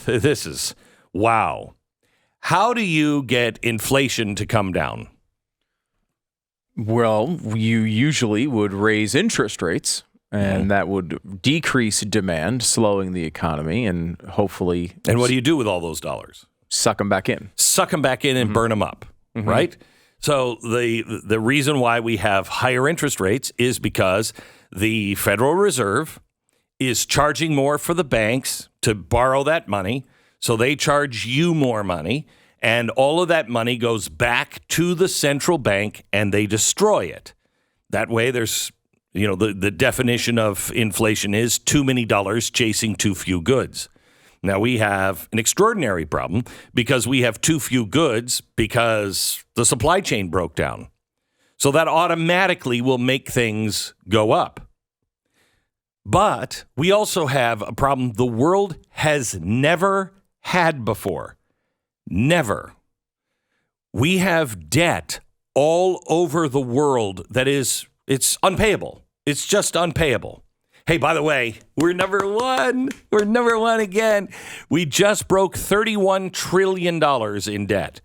this is, wow. How do you get inflation to come down? Well, you usually would raise interest rates, and that would decrease demand, slowing the economy, and hopefully... And what do you do with all those dollars? Suck them back in. Suck them back in and burn them up, right? So the reason why we have higher interest rates is because the Federal Reserve is charging more for the banks to borrow that money, so they charge you more money, and all of that money goes back to the central bank, and they destroy it. That way, there's, the definition of inflation is too many dollars chasing too few goods. Now, we have an extraordinary problem because we have too few goods because the supply chain broke down. So that automatically will make things go up. But we also have a problem the world has never had before. Never. We have debt all over the world that it's unpayable. It's just unpayable. Hey, by the way, we're number one. We're number one again. We just broke $31 trillion in debt.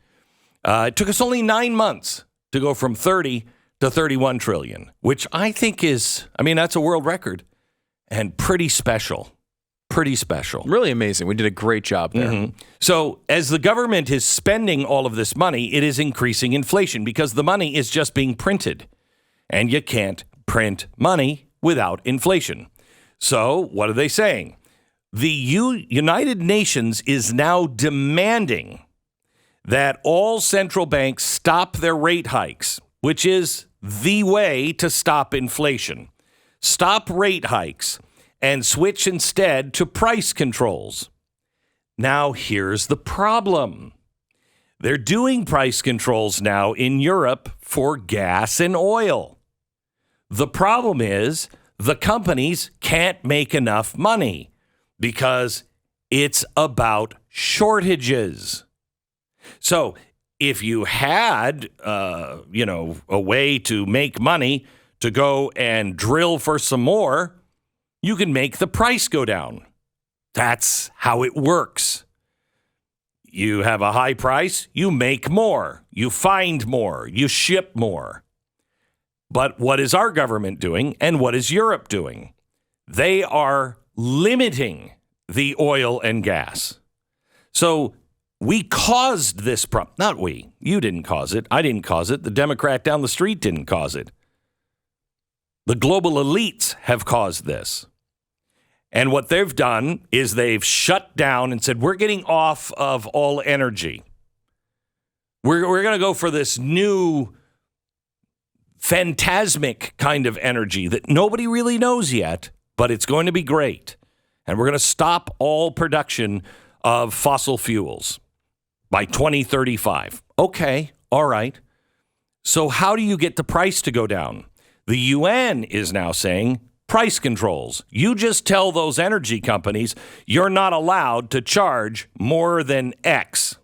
It took us only 9 months to go from 30 to 31 trillion, which I think that's a world record and pretty special. Pretty special. Really amazing. We did a great job there. So as the government is spending all of this money, it is increasing inflation because the money is just being printed. And you can't print money without inflation. So what are they saying? The United Nations is now demanding that all central banks stop their rate hikes, which is the way to stop inflation. Stop rate hikes and switch instead to price controls. Now, here's the problem. They're doing price controls now in Europe for gas and oil. The problem is the companies can't make enough money because it's about shortages. So if you had, a way to make money to go and drill for some more, you can make the price go down. That's how it works. You have a high price, you make more, you find more, you ship more. But what is our government doing and what is Europe doing? They are limiting the oil and gas. So we caused this problem. Not we. You didn't cause it. I didn't cause it. The Democrat down the street didn't cause it. The global elites have caused this. And what they've done is they've shut down and said, we're getting off of all energy. We're going to go for this new phantasmic kind of energy that nobody really knows yet, but it's going to be great. And we're going to stop all production of fossil fuels by 2035. Okay, all right. So how do you get the price to go down? The UN is now saying price controls. You just tell those energy companies you're not allowed to charge more than X.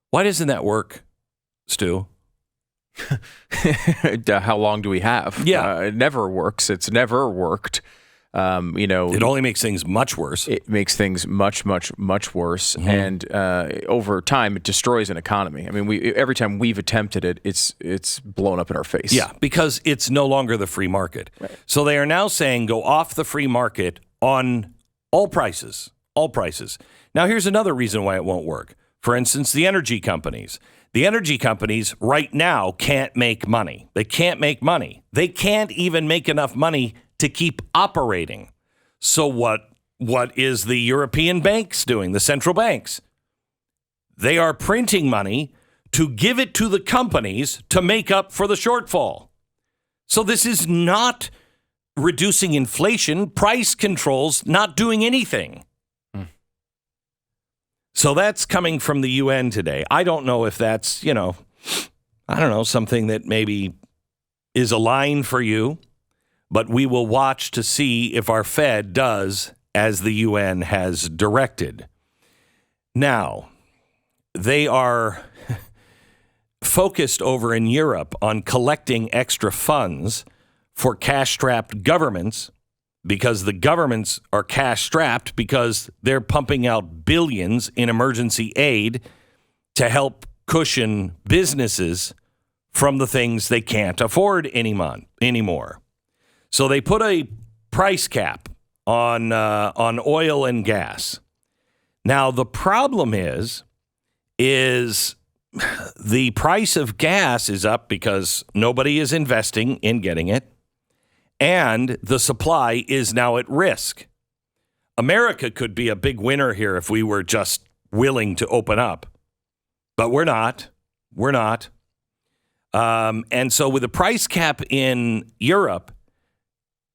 Why doesn't that work, Stu? How long do we have? Yeah. It never works. It's never worked. It only makes things much worse. It makes things much, much, much worse. And over time, it destroys an economy. I mean, every time we've attempted it, it's blown up in our face. Yeah, because it's no longer the free market. Right. So they are now saying go off the free market on all prices. All prices. Now, here's another reason why it won't work. For instance, the energy companies. The energy companies right now can't make money. They can't make money. They can't even make enough money to keep operating. So what is the European banks doing, the central banks? They are printing money to give it to the companies to make up for the shortfall. So this is not reducing inflation, price controls, not doing anything. So that's coming from the UN today. I don't know if that's, something that maybe is a line for you. But we will watch to see if our Fed does as the UN has directed. Now, they are focused over in Europe on collecting extra funds for cash-strapped governments because the governments are cash strapped because they're pumping out billions in emergency aid to help cushion businesses from the things they can't afford anymore. So they put a price cap on oil and gas. Now the problem is the price of gas is up because nobody is investing in getting it, and the supply is now at risk. America could be a big winner here if we were just willing to open up, but we're not. We're not. And so with the price cap in Europe,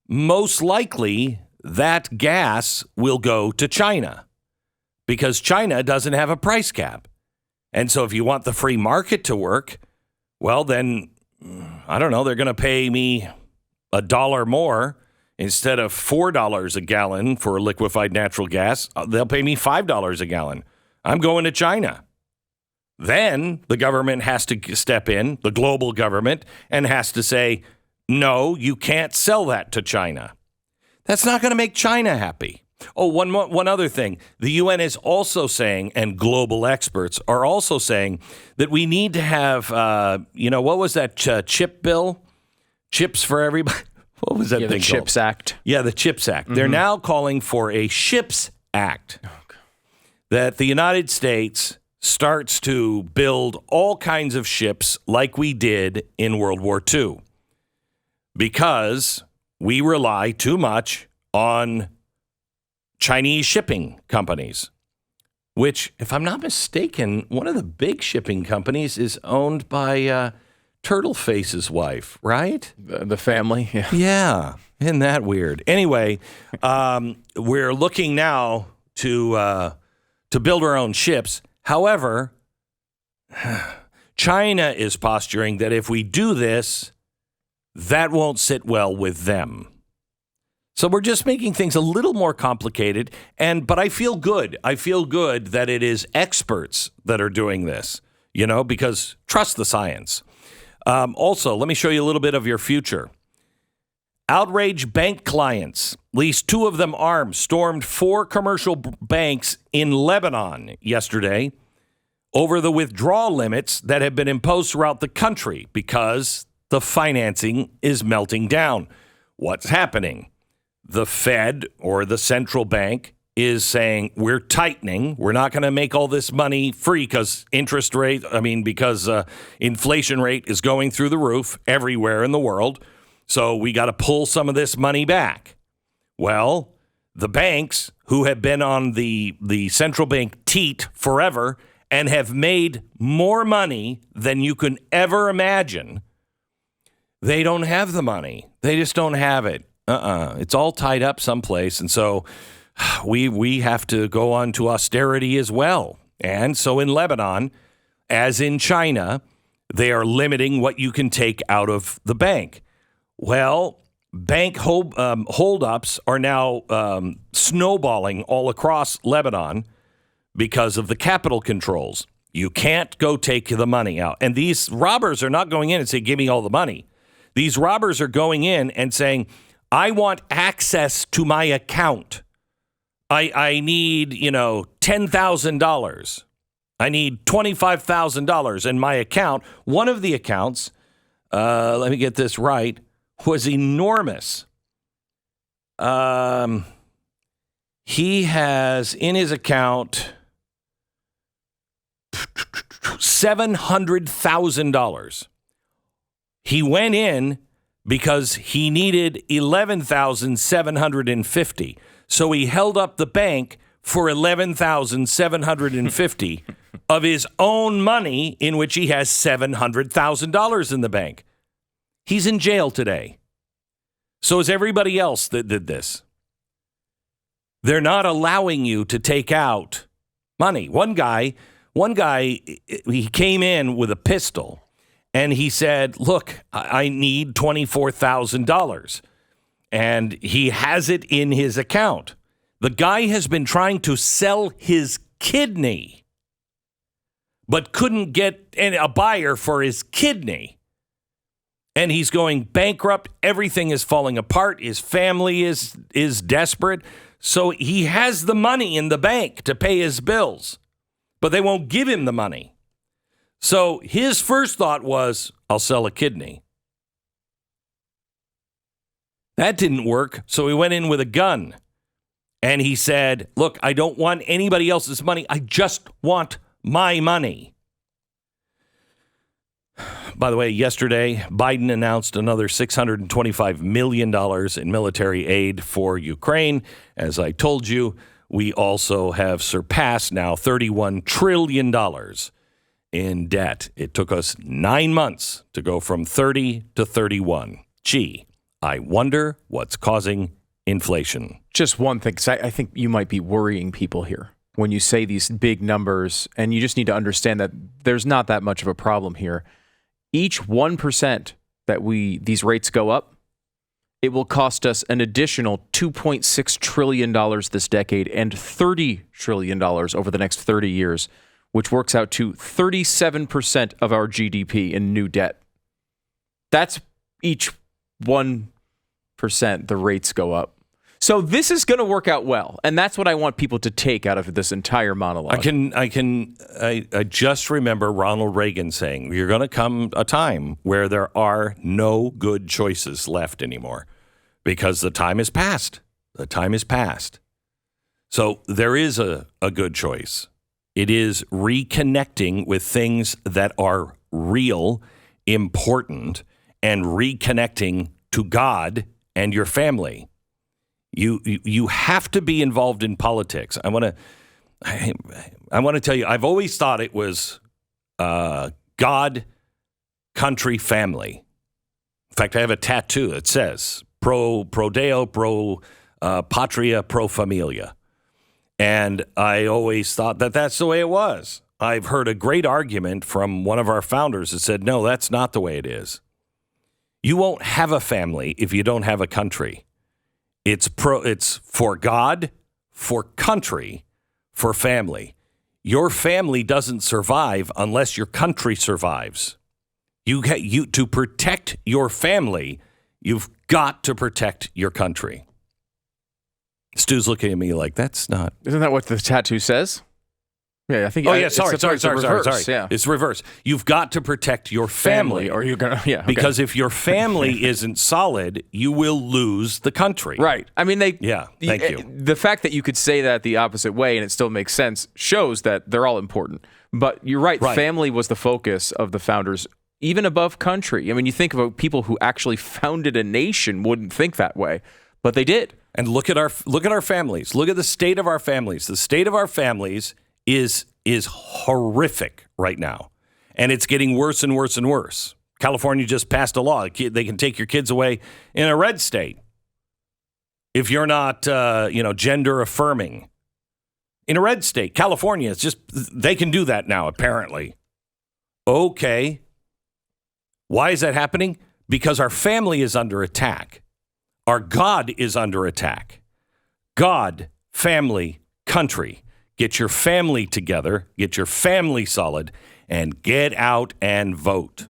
most likely that gas will go to China because China doesn't have a price cap. And so if you want the free market to work, well, then, I don't know, they're going to pay me $1 more instead of $4 a gallon for liquefied natural gas. They'll pay me $5 a gallon. I'm going to China. Then the government has to step in, the global government, and has to say, no, you can't sell that to China. That's not going to make China happy. Oh, one other thing. The UN is also saying, and global experts are also saying, that we need to have, what was that chip bill? Chips for everybody. What was that thing the CHIPS called? Act. Yeah, the CHIPS Act. Mm-hmm. They're now calling for a SHIPS Act that the United States starts to build all kinds of ships like we did in World War II because we rely too much on Chinese shipping companies, which, if I'm not mistaken, one of the big shipping companies is owned by Turtleface's wife, right? The family, yeah. Yeah, isn't that weird? Anyway, we're looking now to build our own ships. However, China is posturing that if we do this, that won't sit well with them. So we're just making things a little more complicated, but I feel good. I feel good that it is experts that are doing this, because trust the science. Also, let me show you a little bit of your future. Outraged bank clients, at least 2 of them armed, stormed 4 commercial banks in Lebanon yesterday over the withdrawal limits that have been imposed throughout the country because the financing is melting down. What's happening? The Fed, or the central bank, is saying we're tightening. We're not going to make all this money free because inflation rate is going through the roof everywhere in the world. So we got to pull some of this money back. Well, the banks who have been on the central bank teat forever and have made more money than you can ever imagine, they don't have the money. They just don't have it. It's all tied up someplace. And so we have to go on to austerity as well. And so in Lebanon, as in China, they are limiting what you can take out of the bank. Well, bank holdups are now snowballing all across Lebanon because of the capital controls. You can't go take the money out. And these robbers are not going in and saying, give me all the money. These robbers are going in and saying, I want access to my account. I need, $10,000. I need $25,000 in my account. One of the accounts, let me get this right, was enormous. He has in his account $700,000. He went in because he needed $11,750. So he held up the bank for $11,750 of his own money, in which he has $700,000 in the bank. He's in jail today. So is everybody else that did this. They're not allowing you to take out money. One guy, he came in with a pistol and he said, look, I need $24,000. And he has it in his account. The guy has been trying to sell his kidney, but couldn't get a buyer for his kidney. and he's going bankrupt. Everything is falling apart. His family is desperate. So he has the money in the bank to pay his bills, but they won't give him the money. So his first thought was, I'll sell a kidney. That didn't work. So he went in with a gun and he said, look, I don't want anybody else's money. I just want my money. By the way, yesterday, Biden announced another $625 million in military aid for Ukraine. As I told you, we also have surpassed now $31 trillion in debt. It took us 9 months to go from 30 to 31. Gee, I wonder what's causing inflation. Just one thing, because I think you might be worrying people here when you say these big numbers, and you just need to understand that there's not that much of a problem here. Each 1% that these rates go up, it will cost us an additional $2.6 trillion this decade and $30 trillion over the next 30 years, which works out to 37% of our GDP in new debt. That's each 1% the rates go up. So this is going to work out well, and that's what I want people to take out of this entire monologue. I just remember Ronald Reagan saying, "You're going to come a time where there are no good choices left anymore, because the time is past. The time is past." So there is a good choice. It is reconnecting with things that are real, important, and reconnecting to God and your family. You have to be involved in politics. I want to tell you, I've always thought it was God, country, family. In fact, I have a tattoo that says pro Deo, pro patria, pro familia. And I always thought that that's the way it was. I've heard a great argument from one of our founders that said, no, that's not the way it is. You won't have a family if you don't have a country. It's for God, for country, for family. Your family doesn't survive unless your country survives. You to protect your family, you've got to protect your country. Stu's looking at me like, that's not. Isn't that what the tattoo says? Yeah, I think. Oh, yeah, sorry. Yeah. It's reverse. You've got to protect your family. Or you're going to, yeah. Okay. Because if your family isn't solid, you will lose the country. Right. I mean, thank you. The fact that you could say that the opposite way and it still makes sense shows that they're all important. But you're right. Family was the focus of the founders, even above country. I mean, you think about people who actually founded a nation wouldn't think that way, but they did. And look at our families. Look at the state of our families. The state of our families is horrific right now, and it's getting worse and worse and worse. California just passed a law; they can take your kids away in a red state if you're not, gender affirming. In a red state, California, it's just they can do that now. Apparently, okay. Why is that happening? Because our family is under attack. Our God is under attack. God, family, country. Get your family together, get your family solid, and get out and vote.